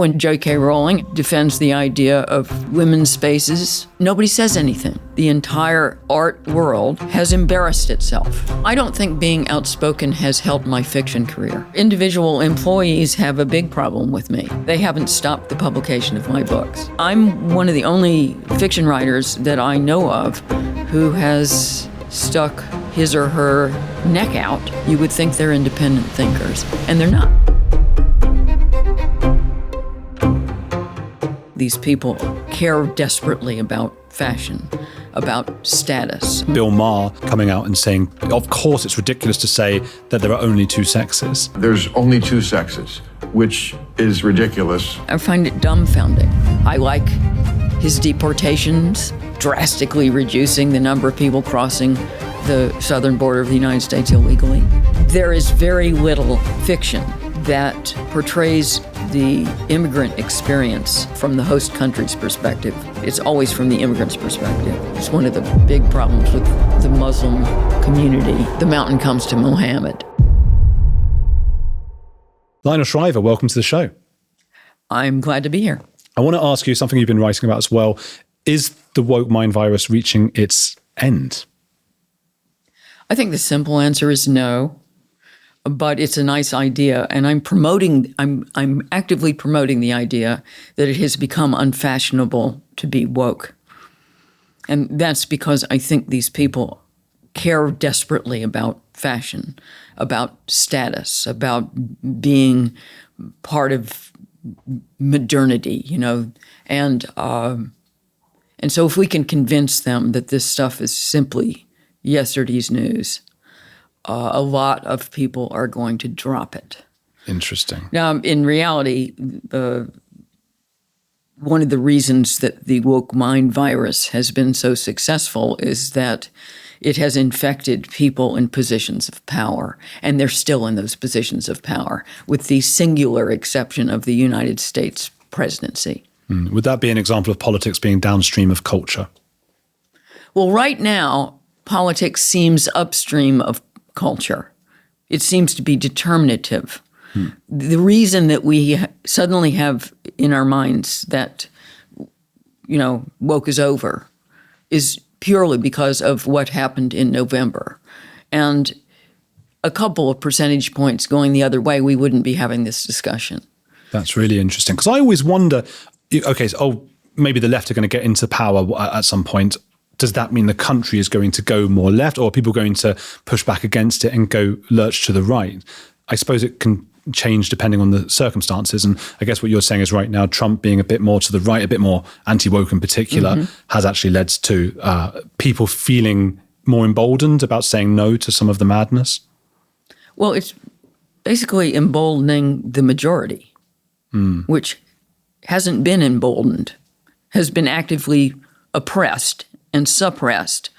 When JK Rowling defends the idea of women's spaces, nobody says anything. The entire art world has embarrassed itself. I don't think being outspoken has helped my fiction career. Individual employees have a big problem with me. They haven't stopped the publication of my books. I'm one of the only fiction writers that I know of who has stuck his or her neck out. You would think they're independent thinkers, and they're not. These people care desperately about fashion, about status. Bill Maher coming out and saying, of course it's ridiculous to say that there are only two sexes. There's only two sexes, which is ridiculous. I find it dumbfounding. I like his deportations, drastically reducing the number of people crossing the southern border of the United States illegally. There is very little fiction that portrays the immigrant experience from the host country's perspective. It's always from the immigrant's perspective. It's one of the big problems with the Muslim community. The mountain comes to Muhammad. Lionel Shriver, welcome to the show. I'm glad to be here. I want to ask you something you've been writing about as well. Is the woke mind virus reaching its end? I think the simple answer is no. But it's a nice idea, and I'm actively promoting the idea that it has become unfashionable to be woke. And that's because I think these people care desperately about fashion, about status, about being part of modernity, you know. And so if we can convince them that this stuff is simply yesterday's news, a lot of people are going to drop it. Interesting. Now, in reality, one of the reasons that the woke mind virus has been so successful is that it has infected people in positions of power, and they're still in those positions of power, with the singular exception of the United States presidency. Would that be an example of politics being downstream of culture? Well, right now, politics seems upstream of culture. It seems to be determinative. The reason that we suddenly have in our minds that, you know, woke is over is purely because of what happened in November. And a couple of percentage points going the other way, we wouldn't be having this discussion. That's really interesting. Because I always wonder, okay, so maybe the left are going to get into power at some point. Does that mean the country is going to go more left, or are people going to push back against it and go lurch to the right? I suppose it can change depending on the circumstances. And I guess what you're saying is right now, Trump being a bit more to the right, a bit more anti-woke in particular, has actually led to people feeling more emboldened about saying no to some of the madness. Well, it's basically emboldening the majority, which hasn't been emboldened, has been actively oppressed and suppressed.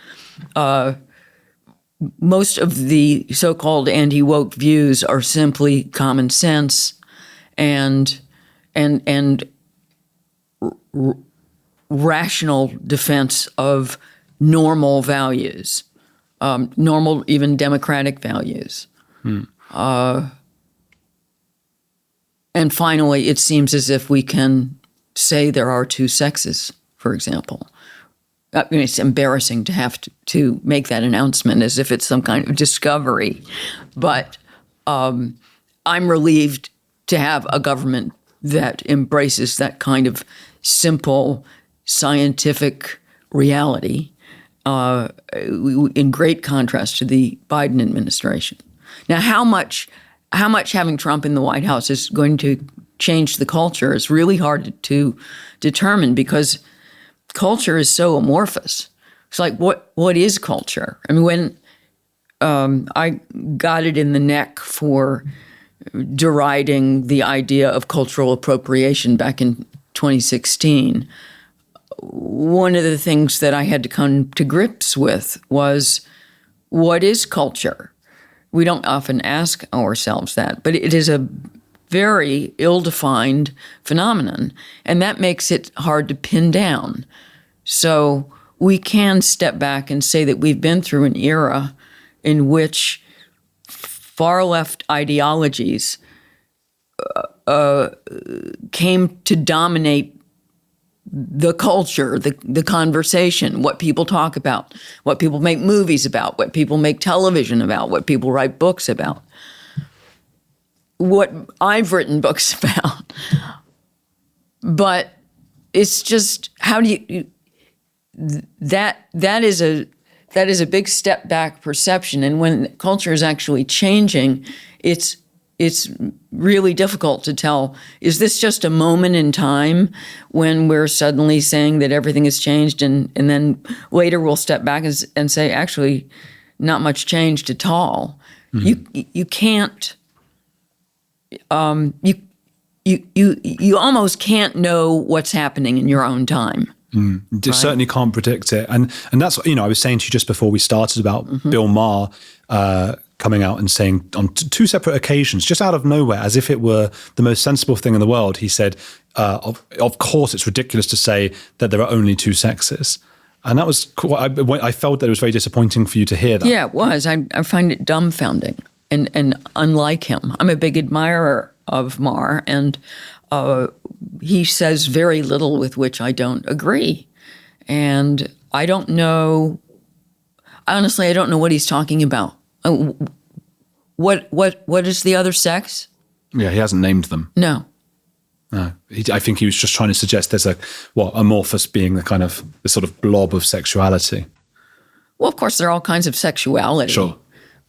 Most of the so-called anti-woke views are simply common sense and rational defense of normal values, normal, even democratic values. And finally, it seems as if we can say there are two sexes, for example. I mean, it's embarrassing to have to make that announcement as if it's some kind of discovery. But I'm relieved to have a government that embraces that kind of simple scientific reality in great contrast to the Biden administration. Now, how much having Trump in the White House is going to change the culture is really hard to determine, because culture is so amorphous. It's like, what is culture? I mean, when I got it in the neck for deriding the idea of cultural appropriation back in 2016, one of the things that I had to come to grips with was, what is culture? We don't often ask ourselves that, but it is a very ill-defined phenomenon, and that makes it hard to pin down. So we can step back and say that we've been through an era in which far-left ideologies came to dominate the culture, the conversation, what people talk about, what people make movies about, what people make television about, what people write books about, what I've written books about. But it's just, how do you, that is a big step back perception. And when culture is actually changing, it's really difficult to tell, is this just a moment in time when we're suddenly saying that everything has changed, and then later we'll step back and say, actually, not much changed at all. Mm-hmm. You can't, you almost can't know what's happening in your own time. Right? Certainly can't predict it. And that's, I was saying to you just before we started about Bill Maher coming out and saying on two separate occasions, just out of nowhere, as if it were the most sensible thing in the world, he said, of course it's ridiculous to say that there are only two sexes. And that was, I felt that it was very disappointing for you to hear that. Yeah, it was. I find it dumbfounding and unlike him. I'm a big admirer of Maher, and he says very little with which I don't agree. And I don't know, honestly, I don't know what he's talking about. What is the other sex? Yeah, he hasn't named them. No. No, I think he was just trying to suggest there's amorphous being the sort of blob of sexuality. Well, of course, there are all kinds of sexuality. Sure.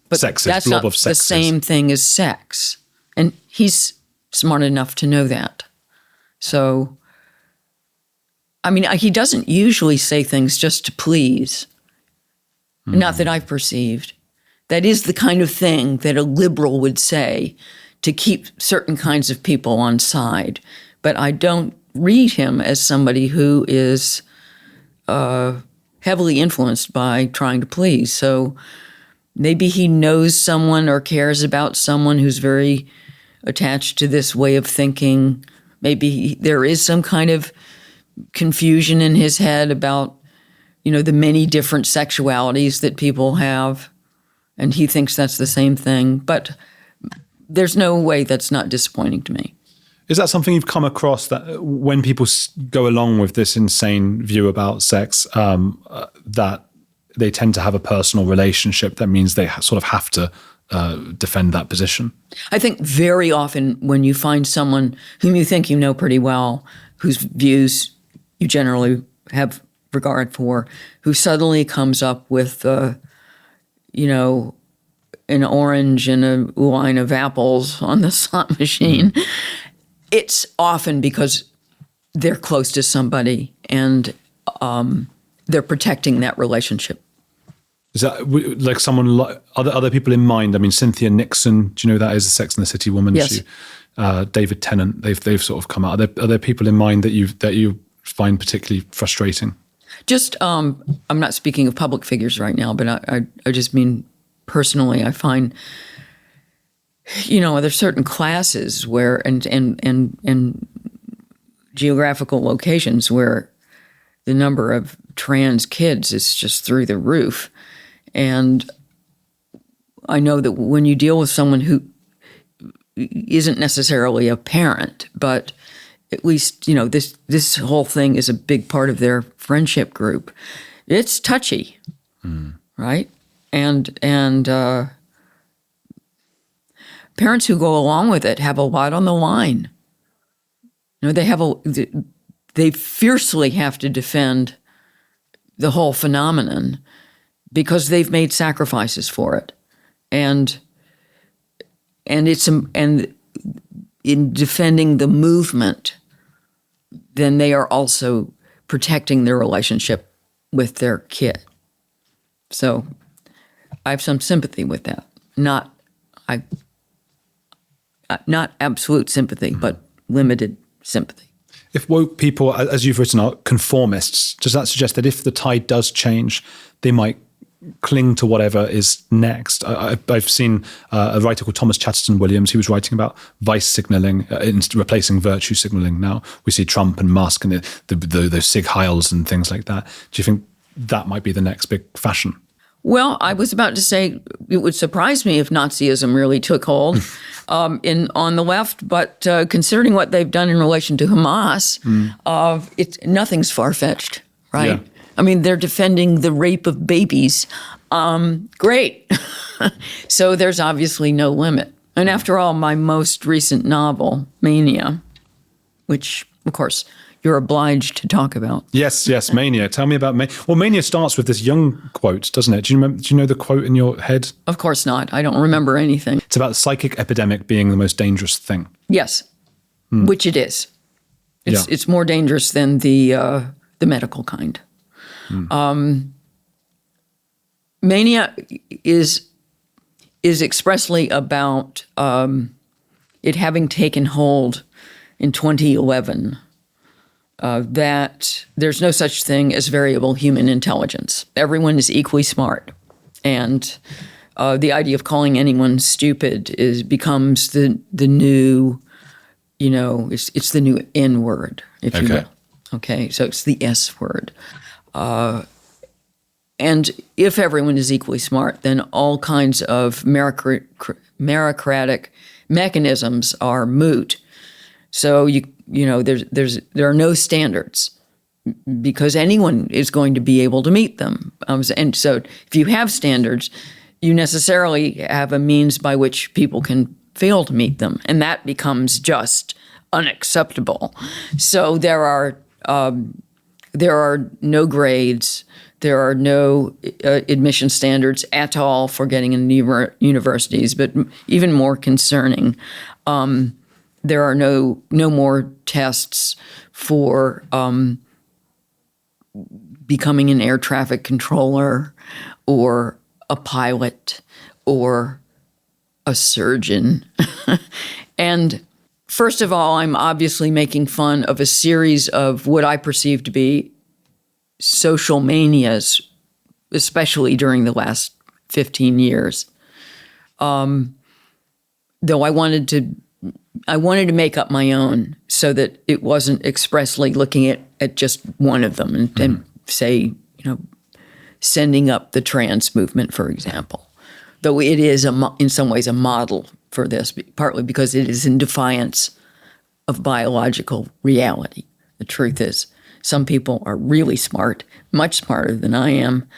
But sexist, that's blob not of sexist. The same thing as sex. And he's smart enough to know that. So, I mean, he doesn't usually say things just to please. Not that I've perceived. That is the kind of thing that a liberal would say to keep certain kinds of people on side. But I don't read him as somebody who is heavily influenced by trying to please. So maybe he knows someone or cares about someone who's very attached to this way of thinking. Maybe there is some kind of confusion in his head about, the many different sexualities that people have, and he thinks that's the same thing. But there's no way that's not disappointing to me. Is that something you've come across, that when people go along with this insane view about sex, that they tend to have a personal relationship that means they sort of have to defend that position? I think very often when you find someone whom you think you know pretty well, whose views you generally have regard for, who suddenly comes up with, an orange and a line of apples on the slot machine, it's often because they're close to somebody and they're protecting that relationship. Is that like someone, other people in mind? I mean, Cynthia Nixon, do you know who that is, a Sex and the City woman? Yes. David Tennant, they've sort of come out. Are there people in mind that you find particularly frustrating? Just, I'm not speaking of public figures right now, but I just mean personally, I find, there's certain classes where, and geographical locations where the number of trans kids is just through the roof. And I know that when you deal with someone who isn't necessarily a parent, but at least, this whole thing is a big part of their friendship group, it's touchy, right? And parents who go along with it have a lot on the line. They fiercely have to defend the whole phenomenon because they've made sacrifices for it, and in defending the movement, then they are also protecting their relationship with their kid. So I have some sympathy with that. Not absolute sympathy, but limited sympathy. If woke people, as you've written, are conformists, does that suggest that if the tide does change, they might cling to whatever is next? I've seen a writer called Thomas Chatterton Williams. He was writing about vice signaling, replacing virtue signaling. Now we see Trump and Musk and those Sieg Heils and things like that. Do you think that might be the next big fashion? Well, I was about to say it would surprise me if Nazism really took hold on the left, but considering what they've done in relation to Hamas, nothing's far-fetched, right? Yeah. I mean, they're defending the rape of babies. Great. So there's obviously no limit. And after all, my most recent novel, Mania, which, of course, you're obliged to talk about. Yes, Mania. Tell me about Mania. Well, Mania starts with this young quote, doesn't it? Do you know the quote in your head? Of course not. I don't remember anything. It's about the psychic epidemic being the most dangerous thing. Yes, which it is. It's more dangerous than the medical kind. Mania is expressly about it having taken hold in 2011. That there's no such thing as variable human intelligence. Everyone is equally smart. And the idea of calling anyone stupid becomes the new, it's the new N word, if you will. Okay, so it's the S word. And if everyone is equally smart, then all kinds of meritocratic mechanisms are moot. So there are no standards because anyone is going to be able to meet them. And so if you have standards, you necessarily have a means by which people can fail to meet them, and that becomes just unacceptable. So there are no grades, there are no admission standards at all for getting into universities, but even more concerning, there are no more tests for becoming an air traffic controller or a pilot or a surgeon. And first of all, I'm obviously making fun of a series of what I perceive to be social manias, especially during the last 15 years. Though I wanted to make up my own so that it wasn't expressly looking at just one of them and say, sending up the trans movement, for example. Though it is in some ways a model for this, partly because it is in defiance of biological reality. The truth is, some people are really smart, much smarter than I am,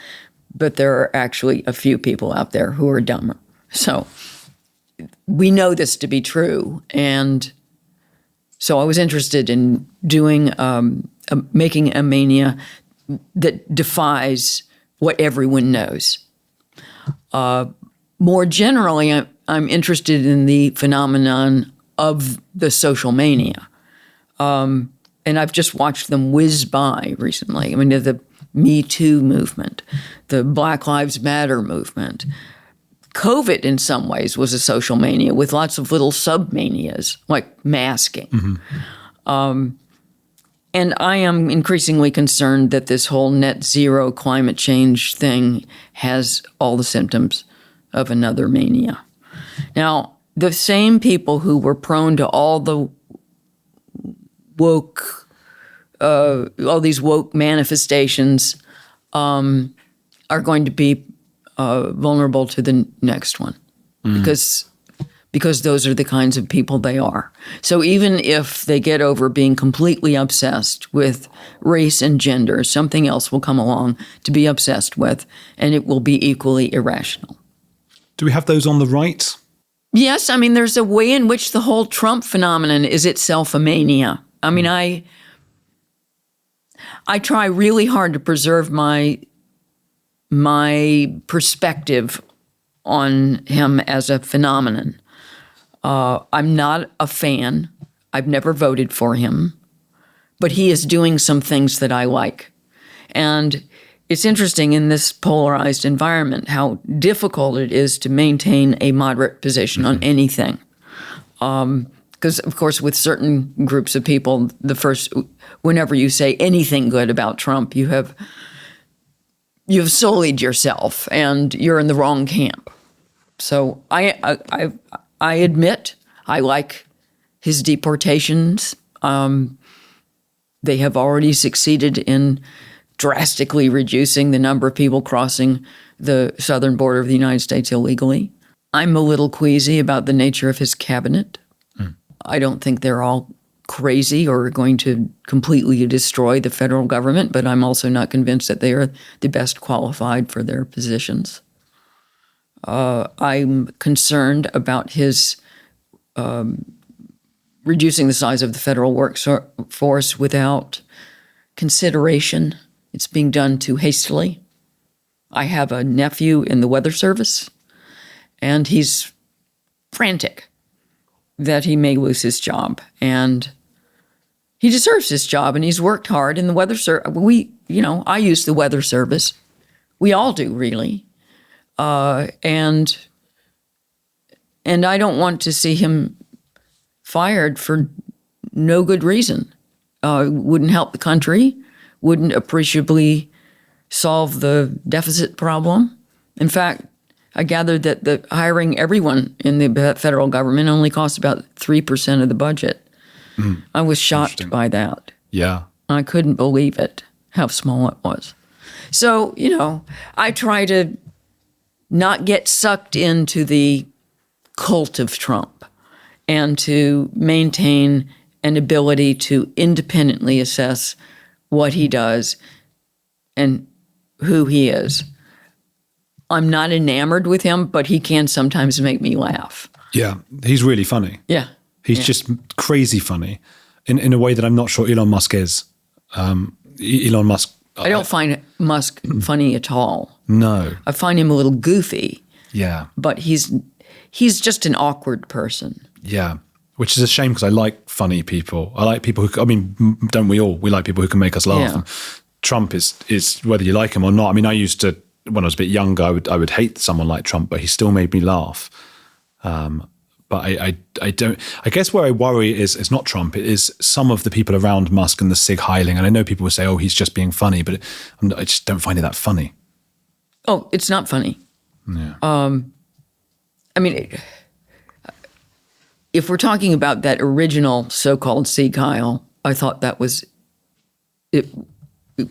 but there are actually a few people out there who are dumber. So we know this to be true, and so I was interested in making a mania that defies what everyone knows. More generally, I'm interested in the phenomenon of the social mania, and I've just watched them whiz by recently. I mean, the MeToo movement, the Black Lives Matter movement. COVID, in some ways, was a social mania with lots of little sub-manias, like masking. And I am increasingly concerned that this whole net zero climate change thing has all the symptoms of another mania. Now, the same people who were prone to all the woke, all these woke manifestations are going to be vulnerable to the next one because those are the kinds of people they are. So even if they get over being completely obsessed with race and gender, something else will come along to be obsessed with, and it will be equally irrational. Do we have those on the right? Yes, I mean, there's a way in which the whole Trump phenomenon is itself a mania. I mean, I try really hard to preserve my perspective on him as a phenomenon. I'm not a fan. I've never voted for him. But he is doing some things that I like. And it's interesting in this polarized environment how difficult it is to maintain a moderate position on anything. Because, of course, with certain groups of people, whenever you say anything good about Trump, you've sullied yourself and you're in the wrong camp. So I admit I like his deportations. They have already succeeded in drastically reducing the number of people crossing the southern border of the United States illegally. I'm a little queasy about the nature of his cabinet. I don't think they're all crazy or going to completely destroy the federal government, but I'm also not convinced that they are the best qualified for their positions. I'm concerned about his reducing the size of the federal workforce without consideration. It's being done too hastily. I have a nephew in the Weather Service, and he's frantic that he may lose his job. And he deserves his job, and he's worked hard in the Weather Service. I use the Weather Service. We all do, really. And I don't want to see him fired for no good reason. Wouldn't help the country, wouldn't appreciably solve the deficit problem. In fact, I gathered that the hiring everyone in the federal government only costs about 3% of the budget. I was shocked by that. Yeah. I couldn't believe it, how small it was. So, I try to not get sucked into the cult of Trump and to maintain an ability to independently assess what he does and who he is. I'm not enamored with him, but he can sometimes make me laugh. Yeah, he's really funny. Yeah. He's just crazy funny in a way that I'm not sure Elon Musk is. Elon Musk... I don't find Musk funny at all. No. I find him a little goofy. Yeah. But he's just an awkward person. Yeah. Which is a shame because I like funny people. I like people who, don't we all? We like people who can make us laugh. Yeah. And Trump is whether you like him or not. I mean, I used to, when I was a bit younger, I would hate someone like Trump, but he still made me laugh. But I don't, I guess where I worry is it's not Trump, it is some of the people around Musk and the Sieg Heiling. And I know people will say, oh, he's just being funny, but I just don't find it that funny. Oh, it's not funny. Yeah. If we're talking about that original so-called Sieg Heil, I thought that was, it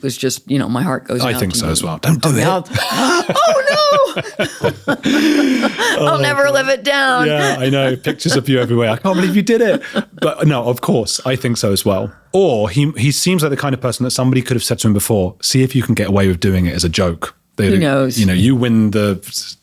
was just, my heart goes out. I think to so you. as well. Don't do it. Oh, no. I'll never live it down. Yeah, I know. Pictures of you everywhere. I can't believe you did it. But no, of course, I think so as well. Or he seems like the kind of person that somebody could have said to him before, see if you can get away with doing it as a joke. Who knows? You win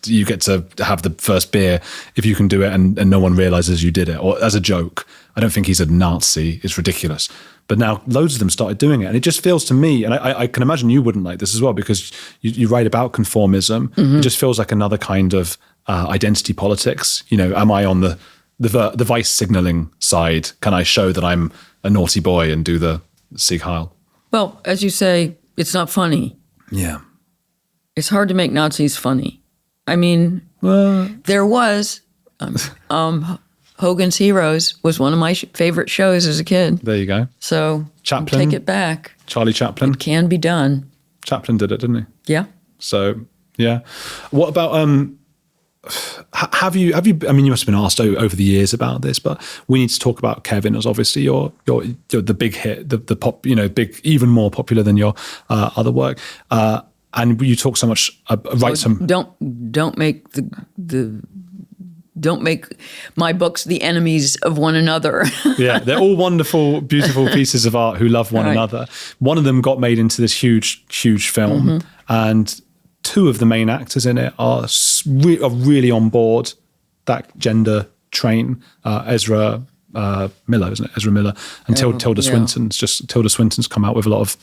you get to have the first beer if you can do it and no one realizes you did it, or as a joke. I don't think he's a Nazi. It's ridiculous. But now loads of them started doing it. And it just feels to me, and I can imagine you wouldn't like this as well, because you write about conformism. It just feels like another kind of identity politics. Am I on the vice signaling side? Can I show that I'm a naughty boy and do the Sieg Heil? Well, as you say, it's not funny. Yeah. It's hard to make Nazis funny. I mean, there was Hogan's Heroes was one of my favorite shows as a kid. There you go. So Chaplin. take it back. Charlie Chaplin. It can be done. Chaplin did it, didn't he? Yeah. So, yeah. What about, have you, you must have been asked over the years about this, but we need to talk about Kevin as obviously you're the big hit, the pop, big, even more popular than your other work. And you talk so much, Don't make my books the enemies of one another. Yeah, they're all wonderful, beautiful pieces of art who love one another. One of them got made into this huge, huge film, and two of the main actors in it are really on board that gender train. Ezra Miller, isn't it? Ezra Miller and Tilda Swinton's. Tilda Swinton's come out with a lot of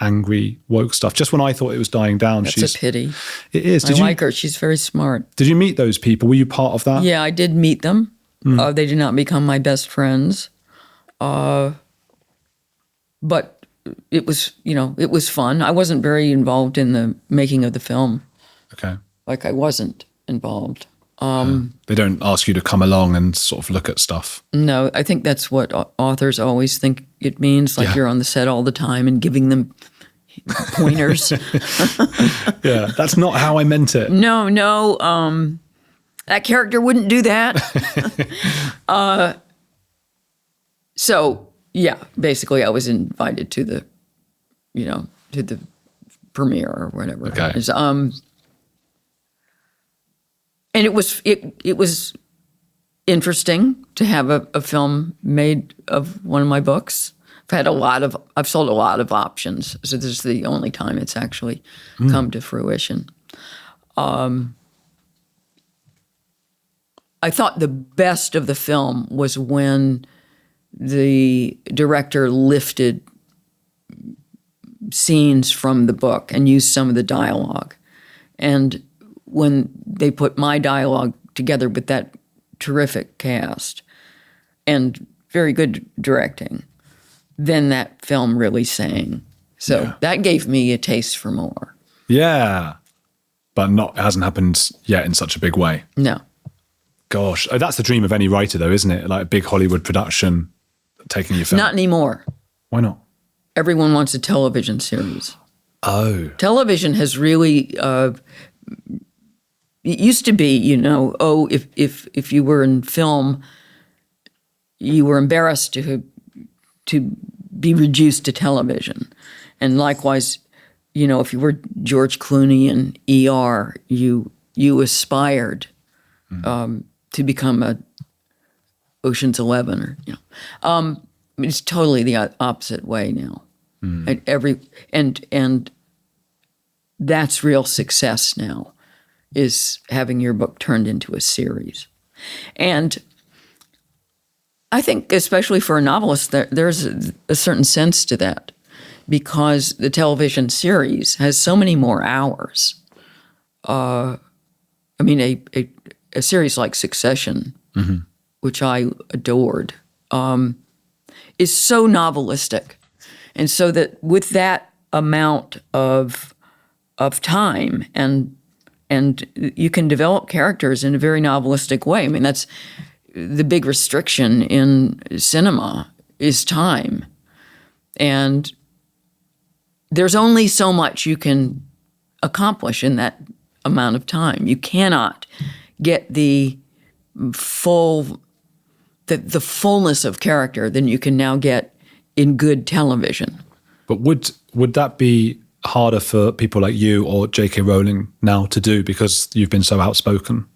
angry woke stuff. Just when I thought it was dying down, That's a pity. It is. I like her. She's very smart. Did you meet those people? Were you part of that? Yeah, I did meet them. They did not become my best friends. But it was, it was fun. I wasn't very involved in the making of the film. Okay. Like I wasn't involved. They don't ask you to come along and sort of look at stuff. No, I think that's what authors always think it means. Like you're on the set all the time and giving them pointers. Yeah, that's not how I meant it. No. That character wouldn't do that. So yeah, basically I was invited to the premiere or whatever. Okay. It is. And it was interesting to have a film made of one of my books. I've sold a lot of options, so this is the only time it's actually come to fruition. I thought the best of the film was when the director lifted scenes from the book and used some of the dialogue. And when they put my dialogue together with that terrific cast and very good directing, then that film really sang. So that gave me a taste for more. Yeah. But it hasn't happened yet in such a big way. No. Gosh. Oh, that's the dream of any writer, though, isn't it? Like a big Hollywood production taking your film. Not anymore. Why not? Everyone wants a television series. Oh. Television has really, it used to be, if you were in film, you were embarrassed to be reduced to television. And likewise, if you were George Clooney in ER, you aspired to become a Ocean's 11 or, it's totally the opposite way now. And that's real success now, is having your book turned into a series. And I think, especially for a novelist, there's a certain sense to that, because the television series has so many more hours. A series like Succession, which I adored, is so novelistic. And so that with that amount of time and you can develop characters in a very novelistic way. I mean, that's the big restriction in cinema is time. And there's only so much you can accomplish in that amount of time. You cannot get the fullness of character than you can now get in good television. But would that be harder for people like you or JK Rowling now to do because you've been so outspoken?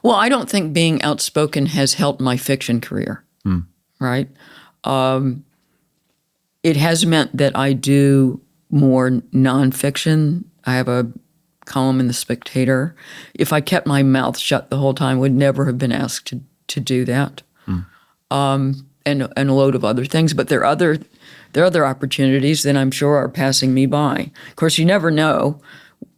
Well, I don't think being outspoken has helped my fiction career, right? It has meant that I do more nonfiction. I have a column in The Spectator. If I kept my mouth shut the whole time, I would never have been asked to do that. And a load of other things. But there are other opportunities that I'm sure are passing me by. Of course, you never know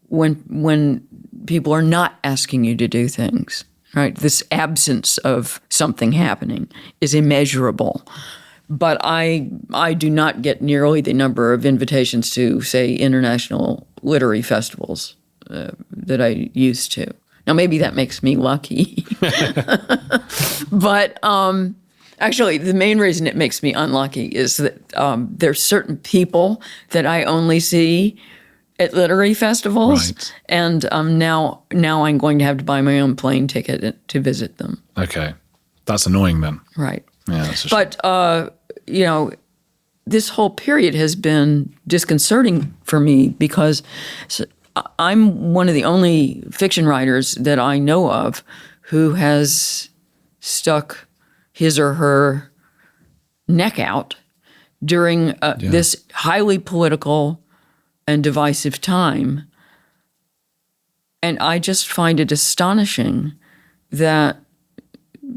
when people are not asking you to do things, right? This absence of something happening is immeasurable. But I do not get nearly the number of invitations to, say, international literary festivals that I used to. Now, maybe that makes me lucky. But actually, the main reason it makes me unlucky is that there's certain people that I only see at literary festivals. Right. And now I'm going to have to buy my own plane ticket to visit them. Okay. That's annoying then. Right. Yeah, that's a But, this whole period has been disconcerting for me because I'm one of the only fiction writers that I know of who has stuck his or her neck out during this highly political and divisive time. And I just find it astonishing that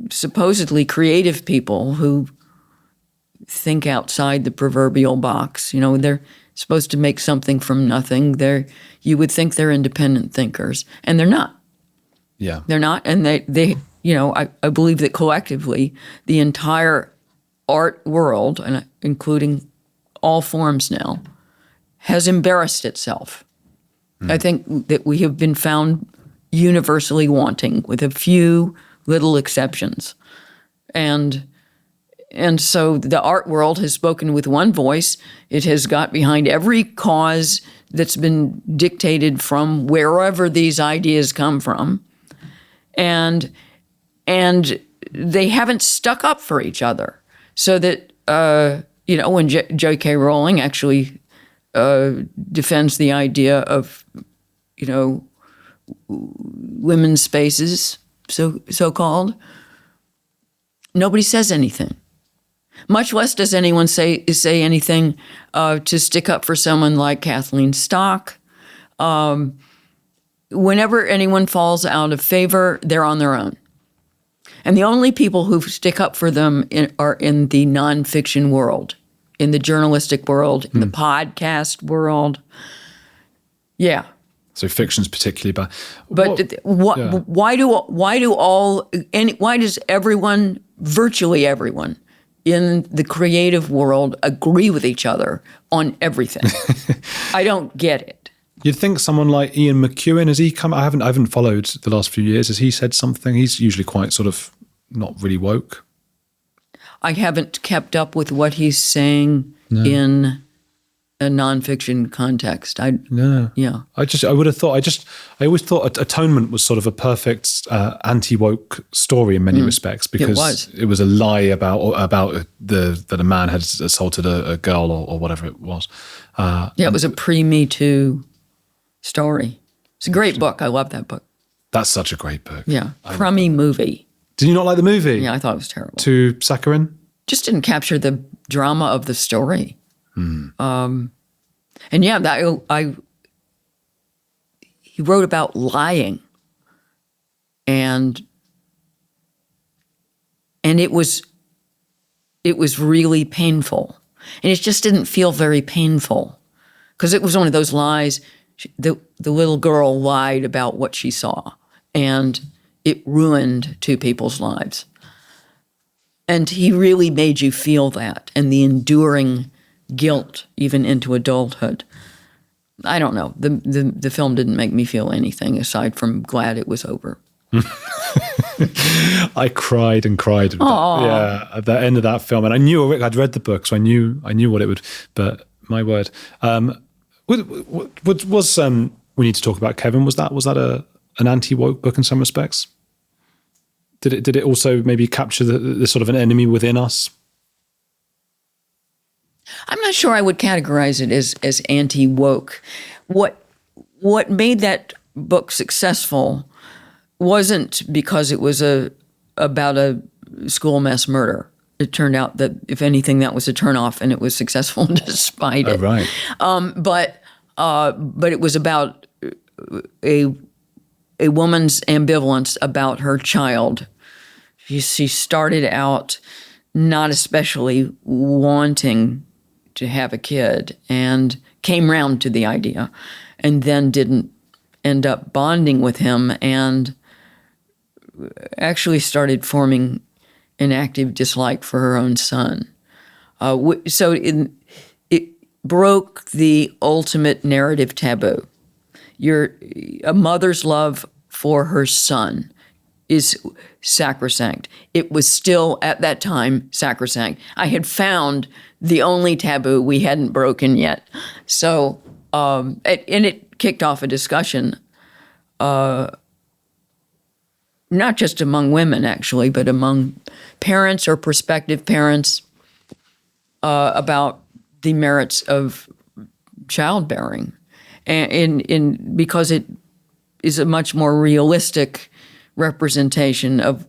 supposedly creative people who think outside the proverbial box, they're supposed to make something from nothing. You would think they're independent thinkers, and they're not. Yeah. They're not, and they I believe that collectively the entire art world, and including all forms now, has embarrassed itself. I think that we have been found universally wanting, with a few little exceptions. And so the art world has spoken with one voice. It has got behind every cause that's been dictated from wherever these ideas come from. And they haven't stuck up for each other. So that, when JK Rowling actually defends the idea of, women's spaces, so-called. Nobody says anything. Much less does anyone say anything to stick up for someone like Kathleen Stock. Whenever anyone falls out of favor, they're on their own. And the only people who stick up for them are in the nonfiction world, in the journalistic world, in the podcast world. Yeah. So fiction's particularly bad. But why does everyone, virtually everyone, in the creative world agree with each other on everything? I don't get it. You'd think someone like Ian McEwan, has he come? I haven't followed the last few years. Has he said something? He's usually quite sort of not really woke. I haven't kept up with what he's saying in a nonfiction context. I would have thought. I always thought Atonement was sort of a perfect anti-woke story in many respects, because it was a lie about that a man had assaulted a girl or whatever it was. It was a pre-MeToo story. It's a great book. I love that book. That's such a great book. Yeah, crummy movie. Did you not like the movie? Yeah, I thought it was terrible. To saccharine? Just didn't capture the drama of the story. And he wrote about lying, and it was really painful, and it just didn't feel very painful, because it was one of those lies. The little girl lied about what she saw, and it ruined two people's lives. And he really made you feel that, and the enduring guilt even into adulthood. I don't know. The film didn't make me feel anything aside from glad it was over. I cried and cried. At the end of that film, and I knew I'd read the book, so I knew what it would. But my word, what was we need to talk about Kevin? Was that an anti-woke book in some respects? Did it also maybe capture the sort of an enemy within us? I'm not sure I would categorize it as anti-woke. What made that book successful wasn't because it was about a school mass murder. It turned out that, if anything, that was a turnoff, and it was successful despite it. Oh, right. But it was about a woman's ambivalence about her child. She started out not especially wanting to have a kid, and came round to the idea, and then didn't end up bonding with him, and actually started forming an active dislike for her own son. So it broke the ultimate narrative taboo. A mother's love for her son is sacrosanct. It was still, at that time, sacrosanct. I had found the only taboo we hadn't broken yet. So, and it kicked off a discussion, not just among women, actually, but among parents or prospective parents, about the merits of childbearing, and because it is a much more realistic representation of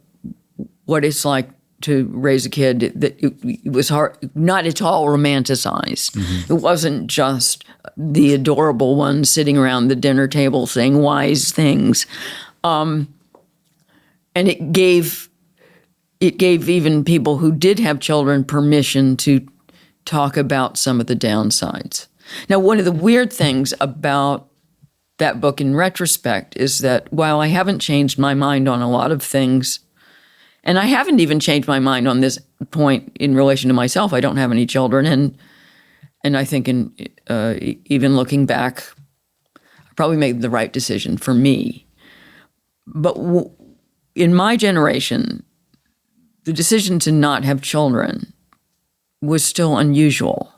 what it's like to raise a kid. That it was hard, not at all romanticized. Mm-hmm. It wasn't just the adorable one sitting around the dinner table saying wise things, and it gave even people who did have children permission to talk about some of the downsides. Now, one of the weird things about that book in retrospect is that while I haven't changed my mind on a lot of things, and I haven't even changed my mind on this point in relation to myself, I don't have any children, and I think even looking back, I probably made the right decision for me. But in my generation, the decision to not have children was still unusual.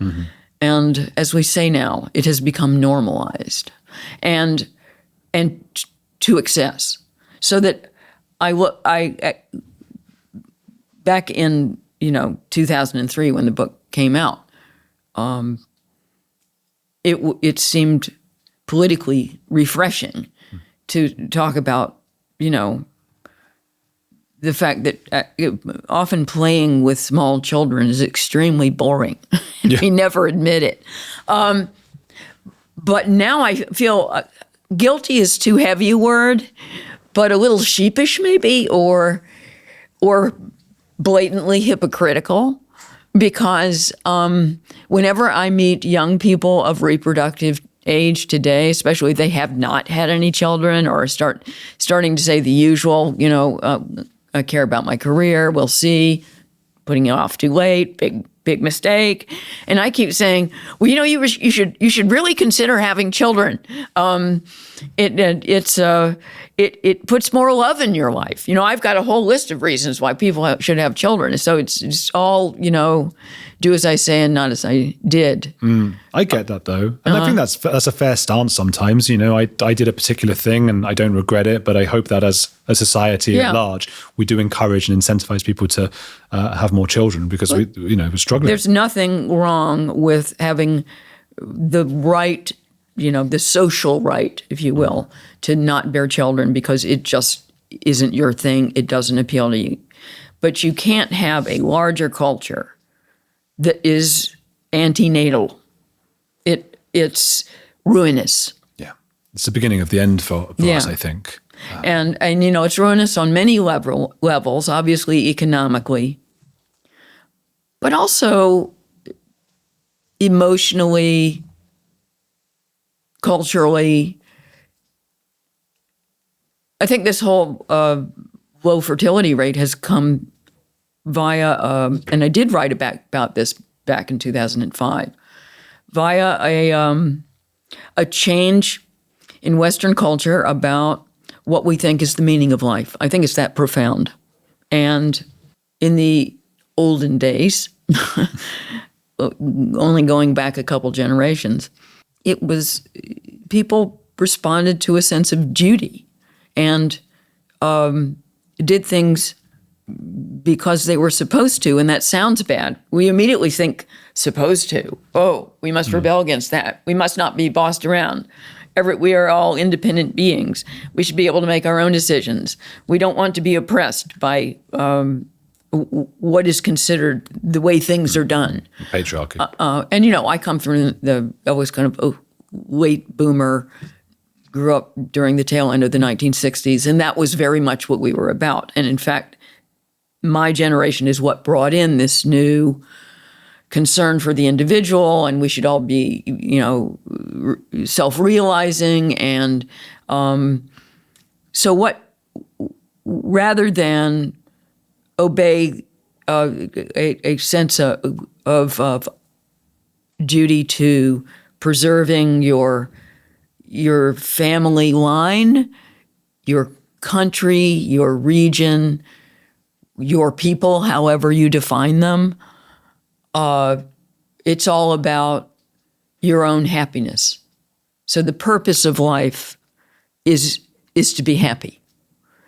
Mm-hmm. And as we say now, it has become normalized and to excess. So that I back in 2003 when the book came out, it seemed politically refreshing to talk about, the fact that often playing with small children is extremely boring. We never admit it. But now I feel guilty is too heavy a word, but a little sheepish maybe, or blatantly hypocritical, because whenever I meet young people of reproductive age today, especially if they have not had any children or starting to say the usual, I care about my career, we'll see, putting it off too late, big mistake. And I keep saying, well, you should really consider having children. It puts more love in your life. I've got a whole list of reasons why people should have children. So it's all, do as I say and not as I did. I get that though. And I think that's a fair stance sometimes. I did a particular thing and I don't regret it, but I hope that as a society at large, we do encourage and incentivize people to have more children because we're struggling. There's nothing wrong with having the right, the social right, if you will, to not bear children because it just isn't your thing. It doesn't appeal to you. But you can't have a larger culture that is antenatal. It's ruinous. Yeah. It's the beginning of the end for us, I think. And it's ruinous on many levels, obviously economically, but also emotionally, culturally. I think this whole low fertility rate has come via, and I did write about this back in 2005, via a change in Western culture about what we think is the meaning of life. I think it's that profound. And in the olden days, only going back a couple generations, it was people responded to a sense of duty and did things because they were supposed to, and that sounds bad. We immediately think supposed to. Oh, we must rebel against that. We must not be bossed around. We are all independent beings. We should be able to make our own decisions. We don't want to be oppressed by what is considered the way things are done. Patriarchy. And, I come from I was kind of late boomer, grew up during the tail end of the 1960s, and that was very much what we were about. And in fact, my generation is what brought in this new concern for the individual, and we should all be, self-realizing. And so rather than obey a sense of duty to preserving your family line, your country, your region, your people, however you define them, it's all about your own happiness. So the purpose of life is to be happy.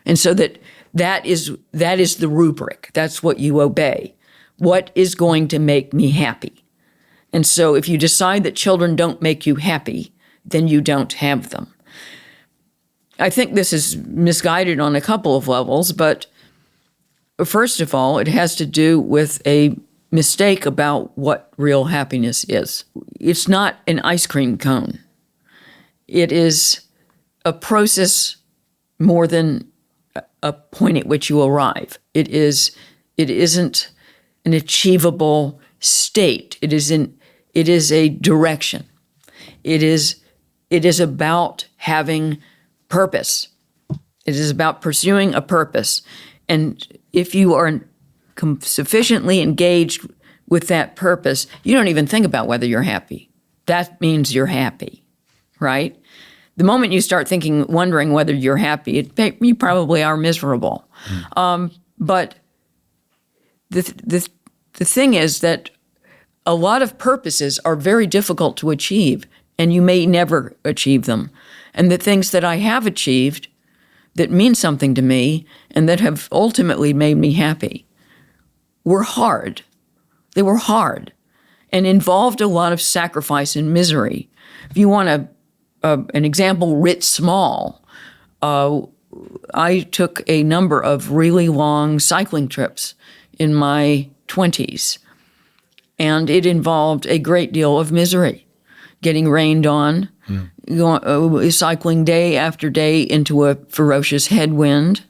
And so that is the rubric. That's what you obey. What is going to make me happy? And so if you decide that children don't make you happy, then you don't have them. I think this is misguided on a couple of levels, but first of all, it has to do with a mistake about what real happiness is. It's not an ice cream cone. It is a process more than a point at which you arrive. It isn't an achievable state. It is a direction. It is about having purpose. It is about pursuing a purpose. And if you are sufficiently engaged with that purpose, you don't even think about whether you're happy. That means you're happy, right? The moment you start wondering whether you're happy, you probably are miserable. But the thing is that a lot of purposes are very difficult to achieve, and you may never achieve them. And the things that I have achieved that mean something to me and that have ultimately made me happy were hard. They were hard. and involved a lot of sacrifice and misery. If you want an example writ small, I took a number of really long cycling trips in my 20s, and it involved a great deal of misery. Getting rained on, cycling day after day into a ferocious headwind,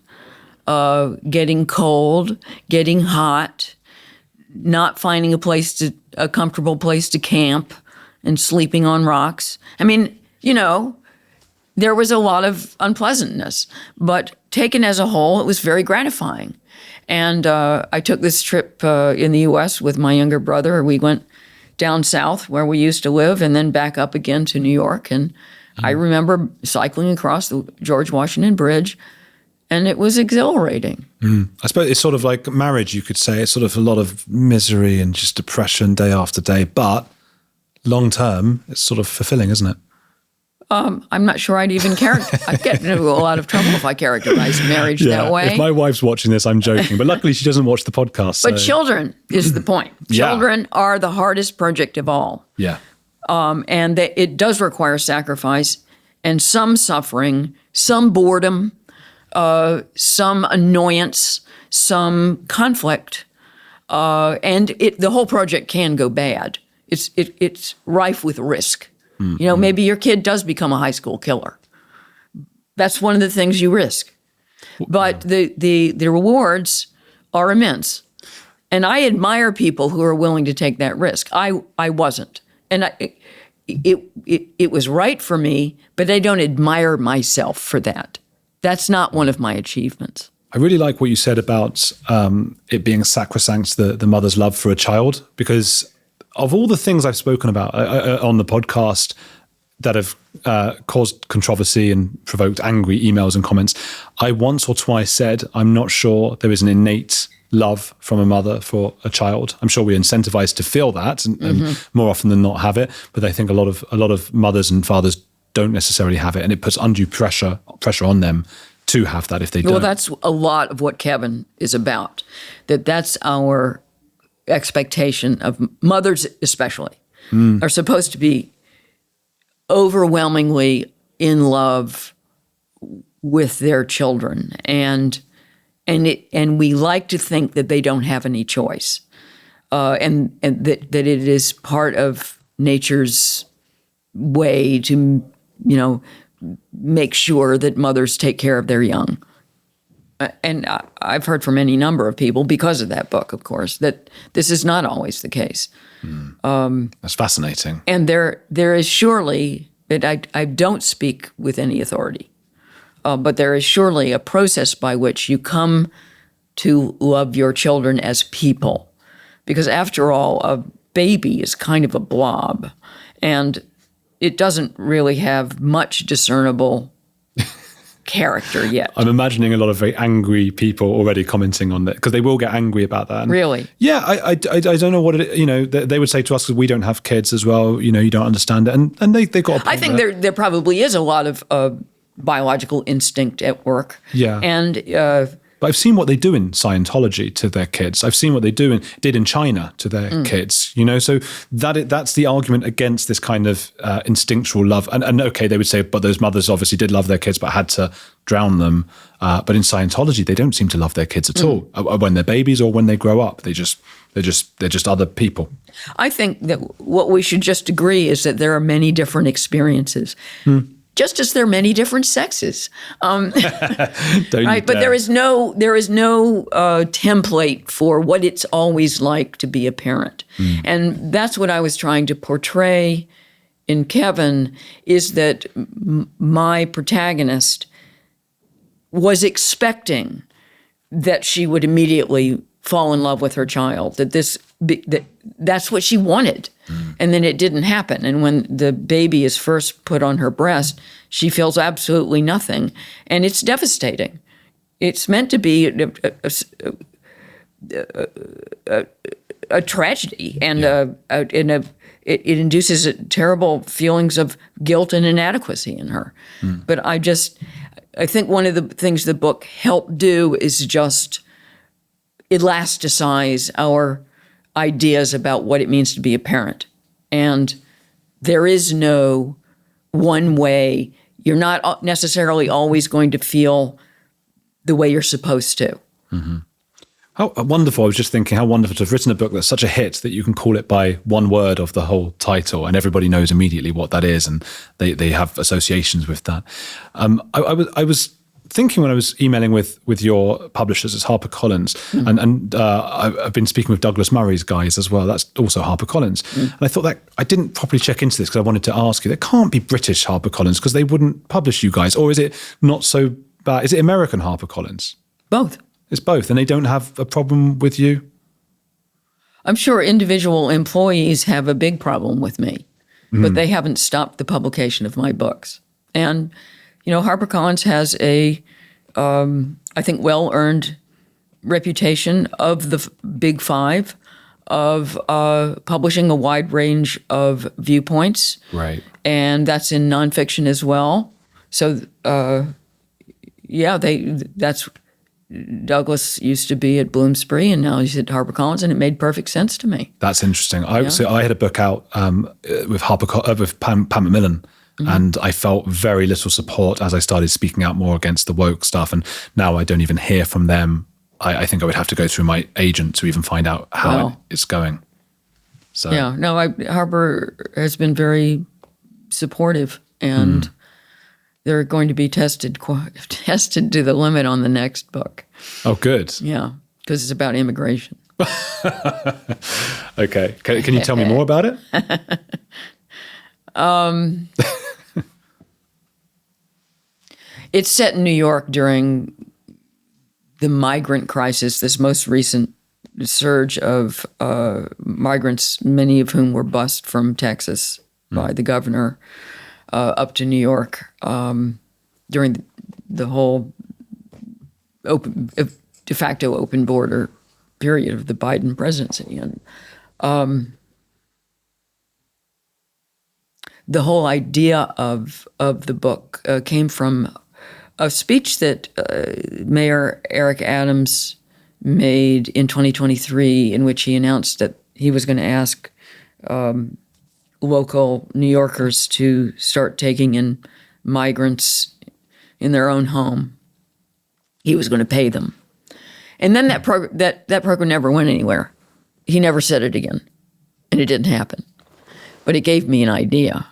getting cold, getting hot, not finding a comfortable place to camp, and sleeping on rocks. I mean, there was a lot of unpleasantness, but taken as a whole, it was very gratifying. And I took this trip in the U.S. with my younger brother. We went down south where we used to live and then back up again to New York. And I remember cycling across the George Washington Bridge, and it was exhilarating. I suppose it's sort of like marriage, you could say. It's sort of a lot of misery and just depression day after day. But long term, it's sort of fulfilling, isn't it? I'm not sure I'd even I'd get into a lot of trouble if I characterized marriage that way. If my wife's watching this, I'm joking. But luckily, she doesn't watch the podcast. But children is the point. Children are the hardest project of all. Yeah. And it does require sacrifice and some suffering, some boredom, some annoyance, some conflict. And the whole project can go bad. It's rife with risk. Maybe your kid does become a high school killer. That's one of the things you risk. But the rewards are immense. And I admire people who are willing to take that risk. I wasn't. And it was right for me, but I don't admire myself for that. That's not one of my achievements. I really like what you said about it being sacrosanct, the mother's love for a child, because of all the things I've spoken about on the podcast that have caused controversy and provoked angry emails and comments, I once or twice said, I'm not sure there is an innate love from a mother for a child. I'm sure we're incentivized to feel that and more often than not have it. But I think a lot of mothers and fathers don't necessarily have it. And it puts undue pressure on them to have that if they don't. Well, that's a lot of what Kevin is about. That's our expectation of mothers especially are supposed to be overwhelmingly in love with their children, and we like to think that they don't have any choice, and that it is part of nature's way to make sure that mothers take care of their young. And I've heard from any number of people, because of that book, of course, that this is not always the case. That's fascinating. And there is surely, I don't speak with any authority, but there is surely a process by which you come to love your children as people. Because after all, a baby is kind of a blob, and it doesn't really have much discernible character yet. I'm imagining a lot of very angry people already commenting on that, because they will get angry about that. And really? Yeah, I don't know what it. They would say to us, we don't have kids as well. You don't understand it, and they got a point. I think there probably is a lot of biological instinct at work. Yeah, and. But I've seen what they do in Scientology to their kids. I've seen what they did in China to their kids. So that's the argument against this kind of instinctual love. And okay, they would say, but those mothers obviously did love their kids, but had to drown them. But in Scientology, they don't seem to love their kids at all when they're babies or when they grow up. They're just other people. I think that what we should just agree is that there are many different experiences. Just as there are many different sexes, right? But there is no template for what it's always like to be a parent, and that's what I was trying to portray in Kevin. Is that my protagonist was expecting that she would immediately fall in love with her child, that's what she wanted. And then it didn't happen. And when the baby is first put on her breast, she feels absolutely nothing. And it's devastating. It's meant to be a tragedy, and it induces terrible feelings of guilt and inadequacy in her. But I think one of the things the book helped do is just elasticize ideas about what it means to be a parent. And there is no one way. You're not necessarily always going to feel the way you're supposed to. Mm-hmm. How wonderful. I was just thinking how wonderful to have written a book that's such a hit that you can call it by one word of the whole title and everybody knows immediately what that is and they have associations with that. I was thinking when I was emailing with your publishers, it's HarperCollins, and I've been speaking with Douglas Murray's guys as well. That's also HarperCollins. And I thought that I didn't properly check into this because I wanted to ask you, there can't be British HarperCollins because they wouldn't publish you guys. Or is it not so bad? Is it American HarperCollins? Both. It's both. And they don't have a problem with you? I'm sure individual employees have a big problem with me, but they haven't stopped the publication of my books. And, HarperCollins has a, I think, well-earned reputation of the big five of publishing a wide range of viewpoints. Right. And that's in nonfiction as well. So, that's... Douglas used to be at Bloomsbury and now he's at HarperCollins, and it made perfect sense to me. That's interesting. So I had a book out with with Pam Macmillan, and I felt very little support as I started speaking out more against the woke stuff. And now I don't even hear from them. I think I would have to go through my agent to even find out how it's going. So Harper has been very supportive, and they're going to be tested to the limit on the next book. Oh, good. Yeah, because it's about immigration. Okay. Can you tell me more about it? It's set in New York during the migrant crisis, this most recent surge of migrants, many of whom were bused from Texas by the governor up to New York during the whole de facto open border period of the Biden presidency. And the whole idea of the book came from a speech that Mayor Eric Adams made in 2023, in which he announced that he was going to ask local New Yorkers to start taking in migrants in their own home. He was going to pay them. And then that program never went anywhere. He never said it again, and it didn't happen. But it gave me an idea.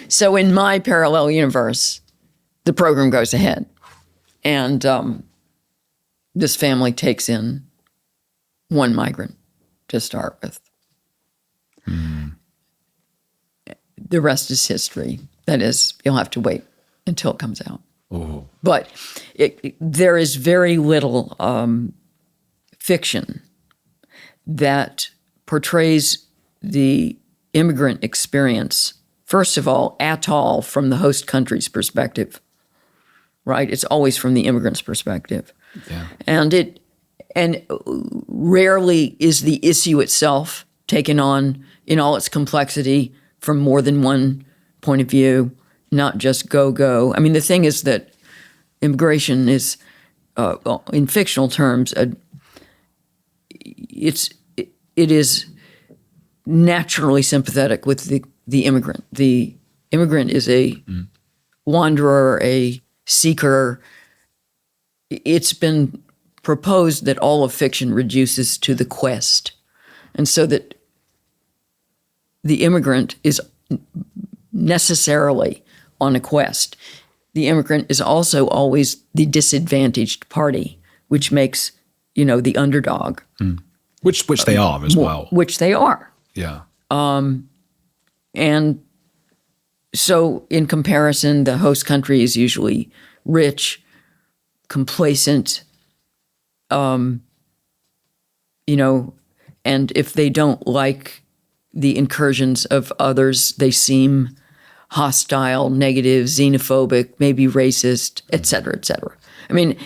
So in my parallel universe, the program goes ahead, and this family takes in one migrant to start with. The rest is history. That is, you'll have to wait until it comes out. Oh. But there is very little fiction that portrays the immigrant experience, first of all, at all from the host country's perspective, right? It's always from the immigrant's perspective. Yeah. And rarely is the issue itself taken on in all its complexity from more than one point of view, not just go. I mean, the thing is that immigration is, in fictional terms, it is naturally sympathetic with the immigrant. The immigrant is a wanderer, a seeker. It's been proposed that all of fiction reduces to the quest, and so that the immigrant is necessarily on a quest. The immigrant is also always the disadvantaged party, which makes, the underdog. Which they are as well. Which they are. Yeah. And so in comparison, the host country is usually rich, complacent, and if they don't like the incursions of others, they seem hostile, negative, xenophobic, maybe racist, et cetera, et cetera. I mean,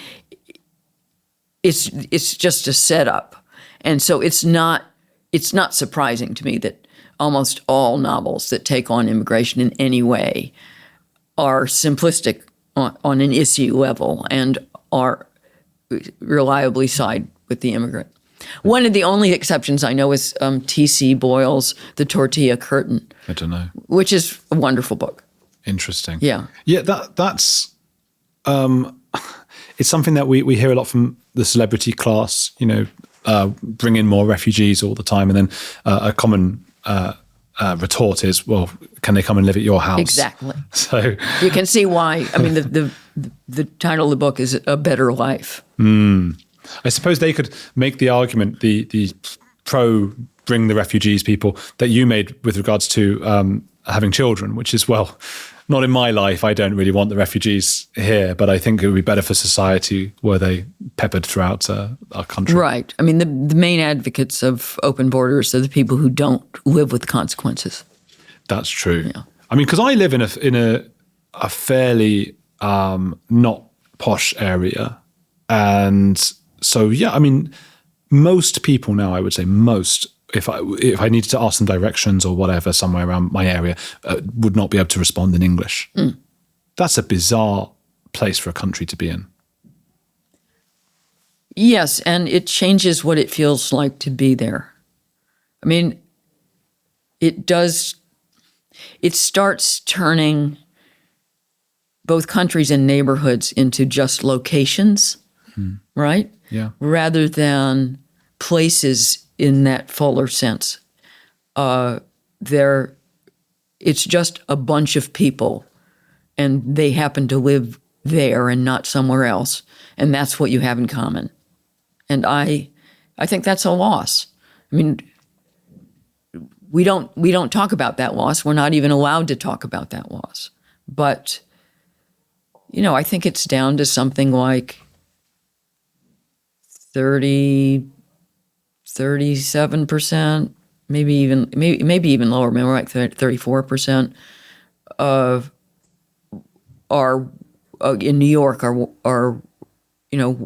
it's just a setup. And so it's not surprising to me that almost all novels that take on immigration in any way are simplistic on an issue level and are reliably side with the immigrant. One of the only exceptions I know is T.C. Boyle's The Tortilla Curtain. I don't know. Which is a wonderful book. Interesting. Yeah. Yeah, that's it's something that we hear a lot from the celebrity class, bring in more refugees all the time. And then a common retort is, well, can they come and live at your house? Exactly. So you can see why. I mean, the title of the book is A Better Life. I suppose they could make the argument, the pro bring the refugees people that you made with regards to having children, which is, well, not in my life. I don't really want the refugees here, but I think it would be better for society were they peppered throughout our country. Right. I mean, the main advocates of open borders are the people who don't live with consequences. That's true. Yeah. I mean, because I live in a fairly not posh area, and so yeah, I mean, most people now, I would say most, if I needed to ask them directions or whatever somewhere around my area, would not be able to respond in English. That's a bizarre place for a country to be in. Yes, and it changes what it feels like to be there. I mean, it does. It starts turning both countries and neighborhoods into just locations, right? Yeah. Rather than places in that fuller sense. It's just a bunch of people, and they happen to live there and not somewhere else, and that's what you have in common. And I think that's a loss. I mean, we don't talk about that loss. We're not even allowed to talk about that loss. But I think it's down to something like 37%, maybe even lower, maybe like 34% of are in New York are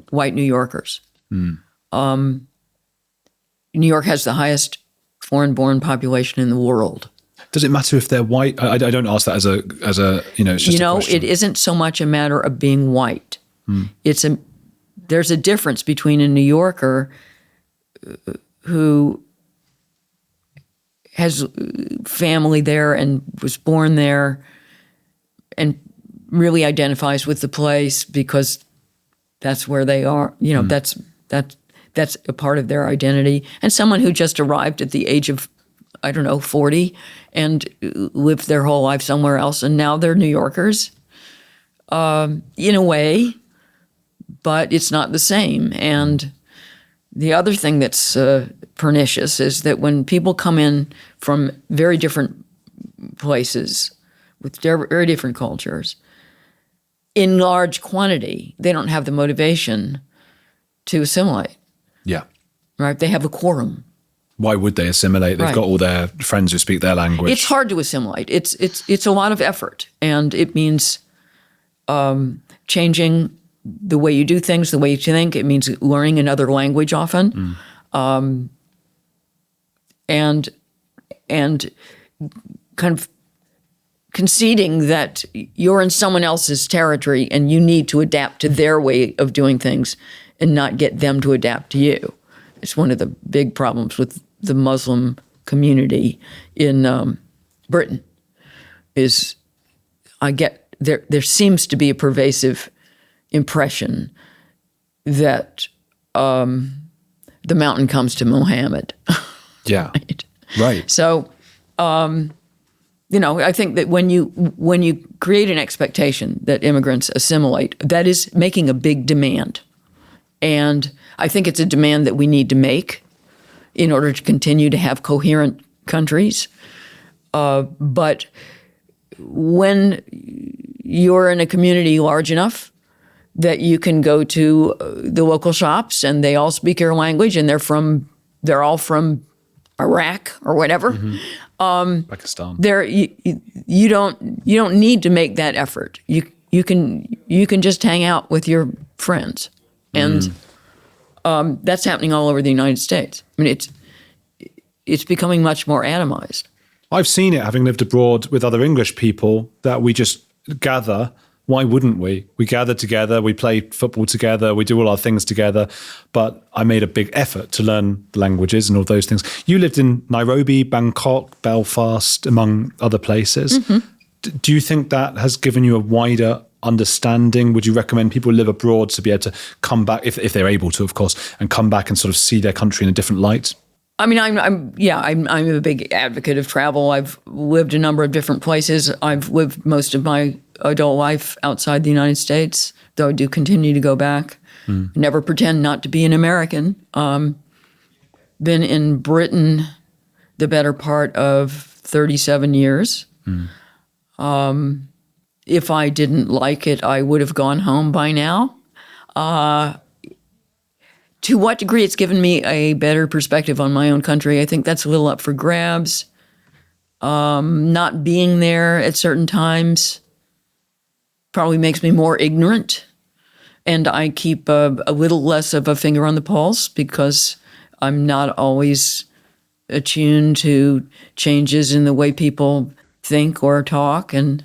white New Yorkers. New York has the highest foreign-born population in the world. Does it matter if they're white? I don't ask that as a it's just a question. It isn't so much a matter of being white. There's a difference between a New Yorker who has family there and was born there and really identifies with the place because that's where they are. That's a part of their identity. And someone who just arrived at the age of, 40 and lived their whole life somewhere else, and now they're New Yorkers, in a way, but it's not the same. And the other thing that's pernicious is that when people come in from very different places with very different cultures, in large quantity, they don't have the motivation to assimilate. Yeah. Right? They have a quorum. Why would they assimilate? They've got all their friends who speak their language. It's hard to assimilate. It's a lot of effort, and it means changing the way you do things, the way you think. It means learning another language often, and kind of conceding that you're in someone else's territory and you need to adapt to their way of doing things and not get them to adapt to you. It's one of the big problems with the Muslim community in Britain. There seems to be a pervasive impression that the mountain comes to Muhammad. Yeah, right. So, I think that when you create an expectation that immigrants assimilate, that is making a big demand. And I think it's a demand that we need to make in order to continue to have coherent countries. But when you're in a community large enough that you can go to the local shops and they all speak your language and they're all from Iraq or whatever. Pakistan. You don't need to make that effort. You can just hang out with your friends. And that's happening all over the United States. I mean, it's becoming much more atomized. I've seen it, having lived abroad with other English people, that we just gather Why wouldn't we? We gather together, we play football together, we do all our things together. But I made a big effort to learn the languages and all those things. You lived in Nairobi, Bangkok, Belfast, among other places. Do you think that has given you a wider understanding? Would you recommend people live abroad to be able to come back, if they're able to, of course, and come back and sort of see their country in a different light? I mean, I'm a big advocate of travel. I've lived a number of different places. I've lived most of my adult life outside the United States, though I do continue to go back. Never pretend not to be an American. Been in Britain the better part of 37 years. If I didn't like it, I would have gone home by now. To what degree it's given me a better perspective on my own country, I think that's a little up for grabs. Not being there at certain times probably makes me more ignorant. And I keep a little less of a finger on the pulse because I'm not always attuned to changes in the way people think or talk. And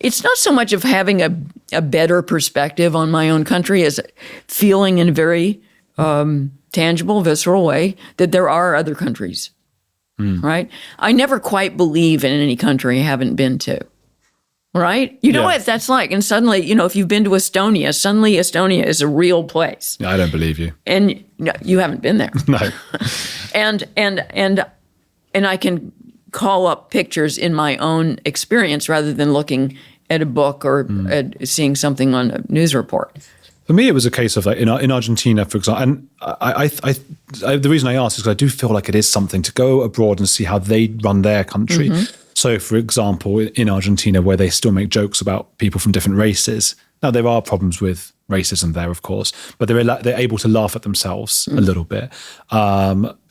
it's not so much of having a better perspective on my own country as feeling in a very tangible, visceral way that there are other countries, right? I never quite believe in any country I haven't been to, right? You know what that's like. And suddenly, if you've been to Estonia, suddenly Estonia is a real place. I don't believe you. And you haven't been there. No. And I can call up pictures in my own experience rather than looking at a book or seeing something on a news report. For me, it was a case of like in Argentina, for example, and I the reason I ask is because I do feel like it is something to go abroad and see how they run their country. So, for example, in Argentina, where they still make jokes about people from different races. Now, there are problems with racism there, of course, but they're able to laugh at themselves a little bit.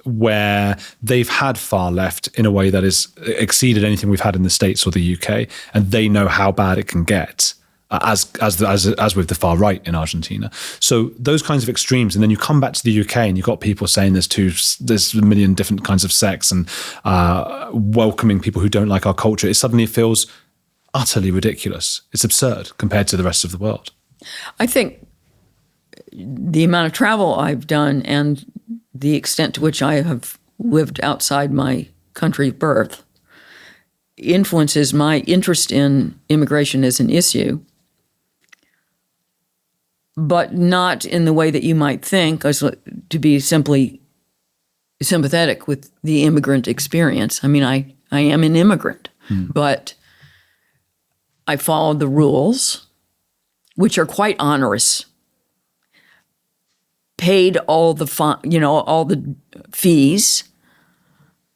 Where they've had far left in a way that has exceeded anything we've had in the States or the UK, and they know how bad it can get, as with the far right in Argentina. So those kinds of extremes, and then you come back to the UK and you've got people saying there's a million different kinds of sex and welcoming people who don't like our culture. It suddenly feels utterly ridiculous. It's absurd compared to the rest of the world. I think the amount of travel I've done and the extent to which I have lived outside my country of birth influences my interest in immigration as an issue, but not in the way that you might think, as to be simply sympathetic with the immigrant experience. I mean, I am an immigrant, but I followed the rules, which are quite onerous. Paid all the all the fees,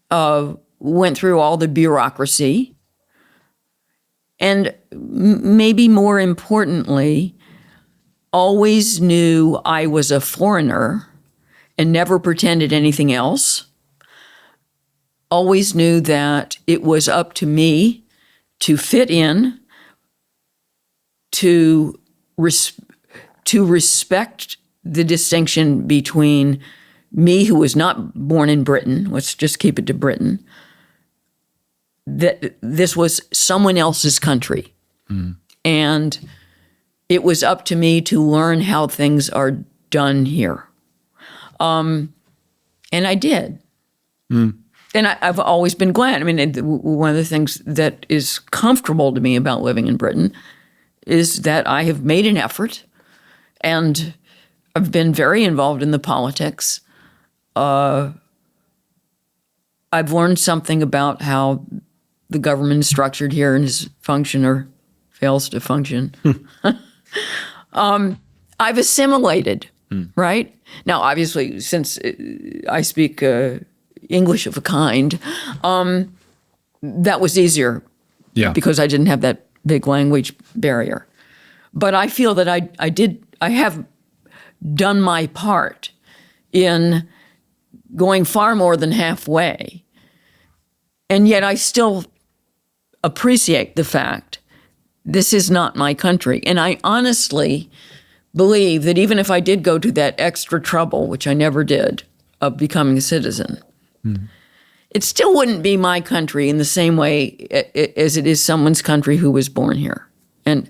went through all the bureaucracy, and maybe more importantly, always knew I was a foreigner and never pretended anything else. Always knew that it was up to me to fit in, to respect the distinction between me, who was not born in Britain, let's just keep it to Britain, that this was someone else's country. And it was up to me to learn how things are done here. And I did. And I've always been glad. I mean, one of the things that is comfortable to me about living in Britain is that I have made an effort, and I've been very involved in the politics. I've learned something about how the government is structured here and is function or fails to function. I've assimilated, right? Now, obviously, since I speak English of a kind, that was easier because I didn't have that big language barrier. But I feel that I have done my part in going far more than halfway. And yet I still appreciate the fact this is not my country. And I honestly believe that even if I did go to that extra trouble, which I never did, of becoming a citizen, it still wouldn't be my country in the same way as it is someone's country who was born here. And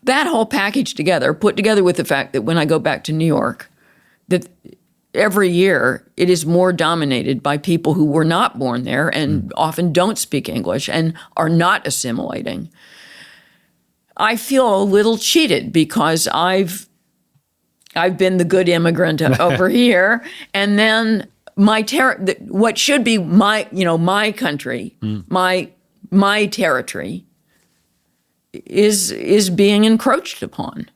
that whole package together, put together with the fact that when I go back to New York, that every year it is more dominated by people who were not born there and often don't speak English and are not assimilating. I feel a little cheated because I've been the good immigrant over here, and then what should be my country, my territory, is being encroached upon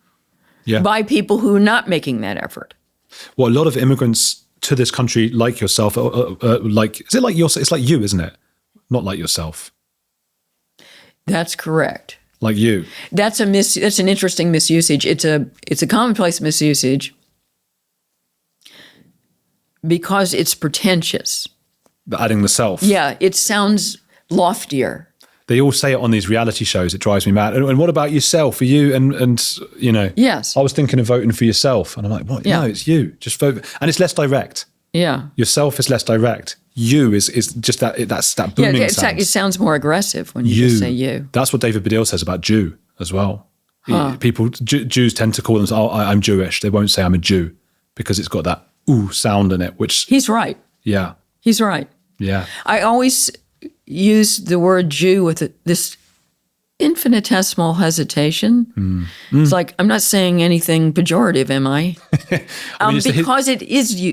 by people who are not making that effort. Well, a lot of immigrants to this country, like yourself, it's like you, isn't it? Not like yourself. That's correct. Like you. That's an interesting misusage. It's a commonplace misusage because it's pretentious. Adding the self. Yeah, it sounds loftier. They all say it on these reality shows. It drives me mad. And what about yourself? Are you and Yes. I was thinking of voting for yourself, and I'm like, what? Yeah. No, it's you. Just vote, and it's less direct. Yeah. Yourself is less direct. You is just that's that booming sound. It sounds more aggressive when you just say you. That's what David Baddiel says about Jew as well. Jews tend to call themselves, I'm Jewish. They won't say I'm a Jew because it's got that ooh sound in it, which... He's right. Yeah. He's right. Yeah. I always use the word Jew with this infinitesimal hesitation. It's like, I'm not saying anything pejorative, am I? Because it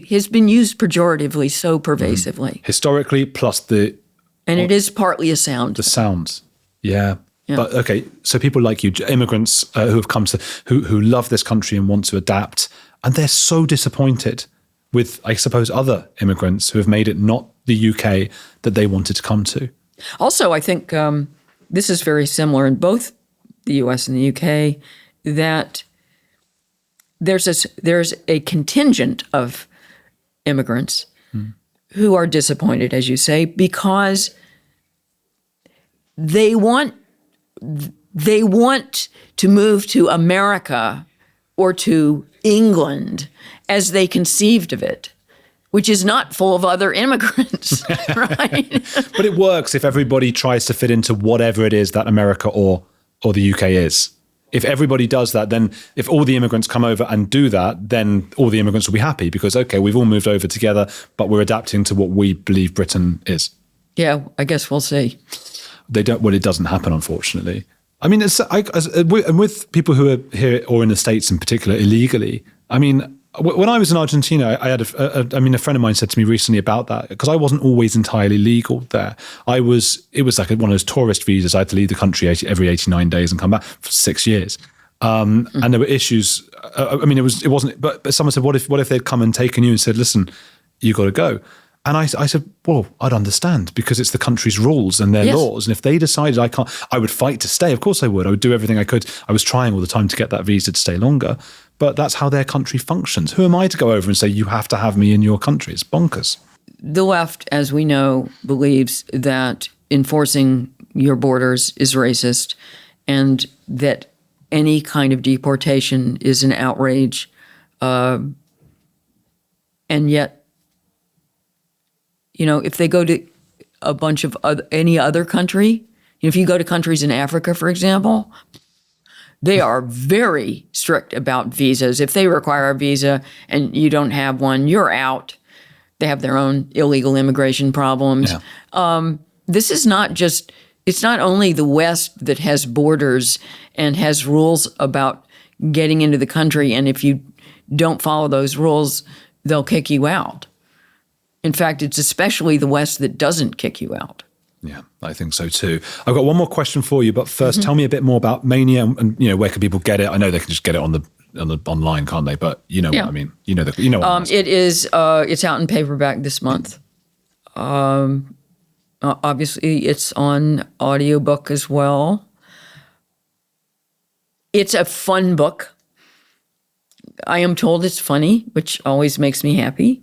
has been used pejoratively so pervasively. Historically, plus and it is partly a sound. The sounds. Yeah. But okay, so people like you, immigrants who have come to, who love this country and want to adapt, and they're so disappointed with, I suppose, other immigrants who have made it not the UK that they wanted to come to. Also, I think this is very similar in both the US and the UK, that there's a contingent of immigrants who are disappointed, as you say, because they want to move to America or to England as they conceived of it, which is not full of other immigrants, right? But it works if everybody tries to fit into whatever it is that America or the UK is. If everybody does that, then if all the immigrants come over and do that, then all the immigrants will be happy because, okay, we've all moved over together, but we're adapting to what we believe Britain is. Yeah, I guess we'll see. They don't. Well, it doesn't happen, unfortunately. I mean, and with people who are here or in the States in particular illegally. I mean, when I was in Argentina, I had a friend of mine said to me recently about that because I wasn't always entirely legal there. It was like one of those tourist visas. I had to leave the country every 89 days and come back for 6 years. And there were issues. I mean, it wasn't. But someone said, "What if they'd come and taken you and said, listen, you got to go." And I said, well, I'd understand because it's the country's rules and their laws. And if they decided I can't, I would fight to stay. Of course I would. I would do everything I could. I was trying all the time to get that visa to stay longer. But that's how their country functions. Who am I to go over and say, you have to have me in your country? It's bonkers. The left, as we know, believes that enforcing your borders is racist and that any kind of deportation is an outrage. And yet, if they go to a bunch of any other country, if you go to countries in Africa, for example, they are very strict about visas. If they require a visa and you don't have one, you're out. They have their own illegal immigration problems. Yeah. This is not just, it's not only the West that has borders and has rules about getting into the country, and if you don't follow those rules, they'll kick you out. In fact, it's especially the West that doesn't kick you out. Yeah, I think so too. I've got one more question for you, but first, tell me a bit more about Mania and where can people get it? I know they can just get it on the online, can't they? But what I mean. What it is. It's out in paperback this month. Obviously, it's on audiobook as well. It's a fun book. I am told it's funny, which always makes me happy.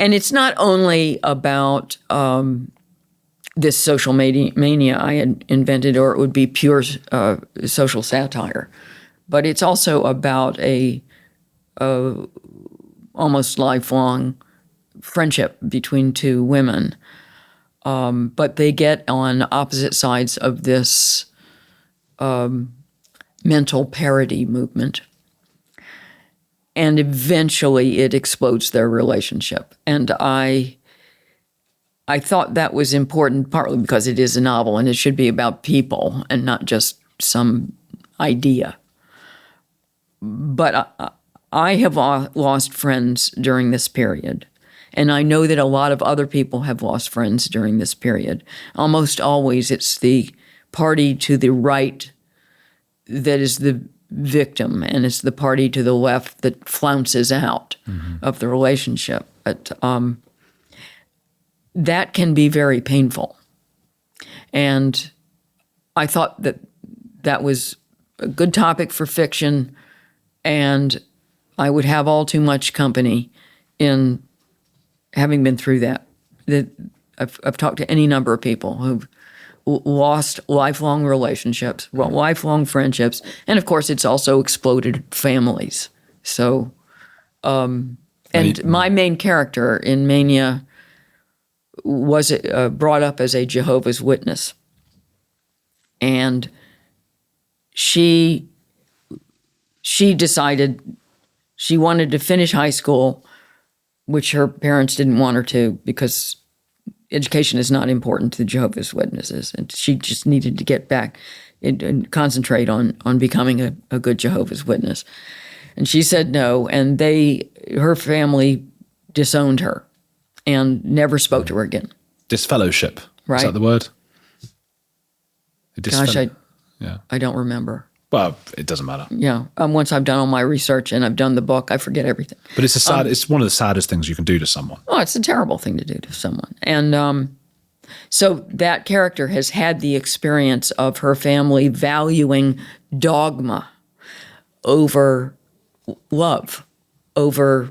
And it's not only about this social mania I had invented, or it would be pure social satire, but it's also about a almost lifelong friendship between two women. But they get on opposite sides of this mental parity movement. And eventually it explodes their relationship. And I thought that was important, partly because it is a novel and it should be about people and not just some idea. But I have lost friends during this period. And I know that a lot of other people have lost friends during this period. Almost always it's the party to the right that is the victim, and it's the party to the left that flounces out of the relationship. But that can be very painful. And I thought that that was a good topic for fiction, and I would have all too much company in having been through that. I've talked to any number of people who've lost lifelong relationships, lifelong friendships, and of course it's also exploded families. So, and my main character in Mania was brought up as a Jehovah's Witness. And she decided she wanted to finish high school, which her parents didn't want her to because education is not important to Jehovah's Witnesses. And she just needed to get back and concentrate on becoming a good Jehovah's Witness. And she said no, and her family disowned her and never spoke to her again. Disfellowship. Right. Is that the word? Gosh, I don't remember. Well, it doesn't matter. Yeah. Once I've done all my research and I've done the book, I forget everything. But it's it's one of the saddest things you can do to someone. Oh, it's a terrible thing to do to someone. And so that character has had the experience of her family valuing dogma over love, over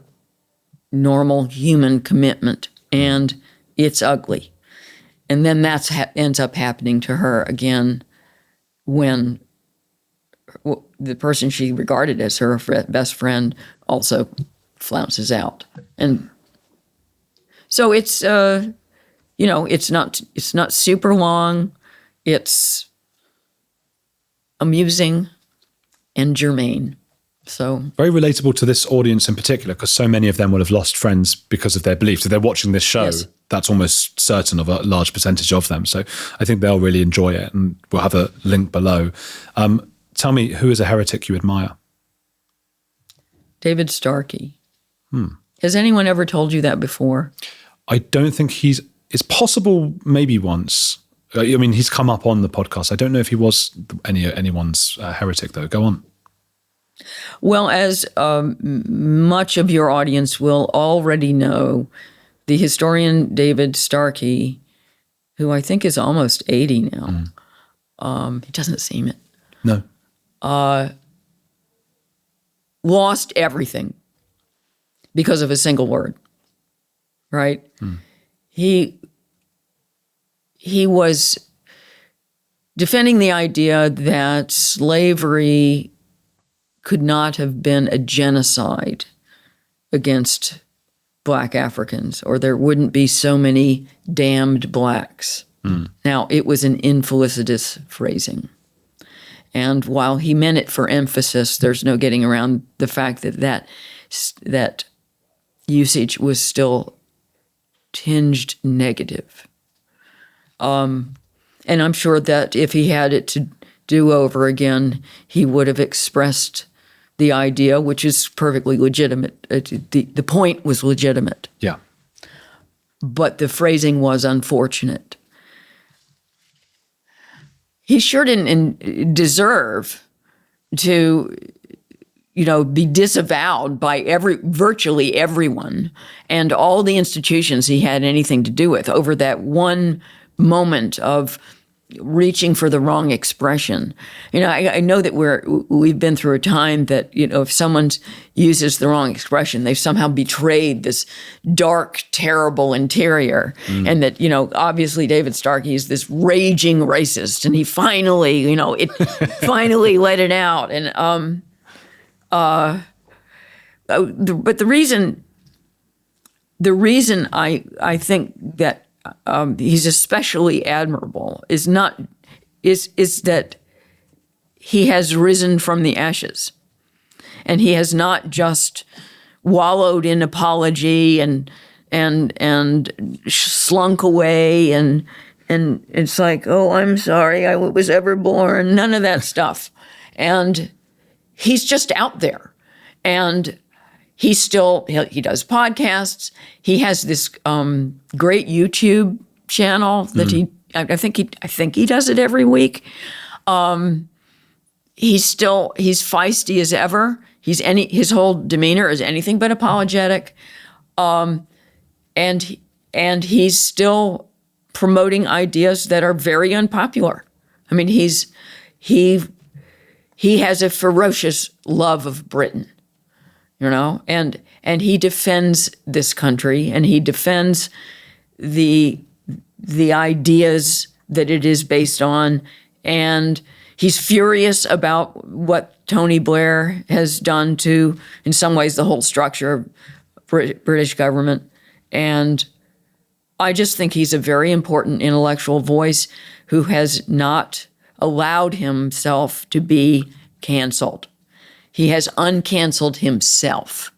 normal human commitment. And it's ugly. And then that ends up happening to her again when the person she regarded as her best friend also flounces out. And so it's, it's not super long. It's amusing and germane. So very relatable to this audience in particular, because so many of them will have lost friends because of their beliefs. If they're watching this show, yes. That's almost certain of a large percentage of them. So I think they'll really enjoy it, and we'll have a link below. Tell me, who is a heretic you admire? David Starkey. Has anyone ever told you that before? I don't think it's possible maybe once. I mean, he's come up on the podcast. I don't know if he was anyone's heretic, though. Go on. Well, as much of your audience will already know, the historian David Starkey, who I think is almost 80 now, he doesn't seem it. No. Lost everything because of a single word, right? He was defending the idea that slavery could not have been a genocide against Black Africans, or there wouldn't be so many damned blacks. Now, it was an infelicitous phrasing. And while he meant it for emphasis, there's no getting around the fact that usage was still tinged negative. And I'm sure that if he had it to do over again, he would have expressed the idea, which is perfectly legitimate. The point was legitimate. Yeah. But the phrasing was unfortunate. He sure didn't deserve to, be disavowed by virtually everyone and all the institutions he had anything to do with over that one moment of reaching for the wrong expression. I know that we've been through a time that, if someone uses the wrong expression, they've somehow betrayed this dark, terrible interior. And that, obviously David Starkey is this raging racist, and he finally, finally let it out. And, but the reason the reason I think that he's especially admirable is that he has risen from the ashes, and he has not just wallowed in apology and slunk away and it's like, oh, I'm sorry I was ever born, none of that stuff. And he's just out there, and he does podcasts. He has this great YouTube channel that I think he does it every week. He's feisty as ever. His whole demeanor is anything but apologetic, and he's still promoting ideas that are very unpopular. I mean, he has a ferocious love of Britain, and he defends this country, and he defends the ideas that it is based on, and he's furious about what Tony Blair has done to, in some ways, the whole structure of British government. And I just think he's a very important intellectual voice who has not allowed himself to be canceled. He has uncanceled himself.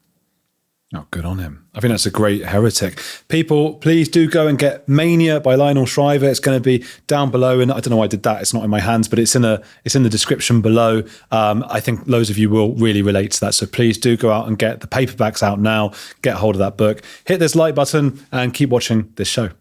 Oh, good on him. I think that's a great heretic. People, please do go and get Mania by Lionel Shriver. It's going to be down below, and I don't know why I did that. It's not in my hands, but it's in the description below. I think loads of you will really relate to that. So please do go out and get the paperbacks out now. Get hold of that book. Hit this like button and keep watching this show.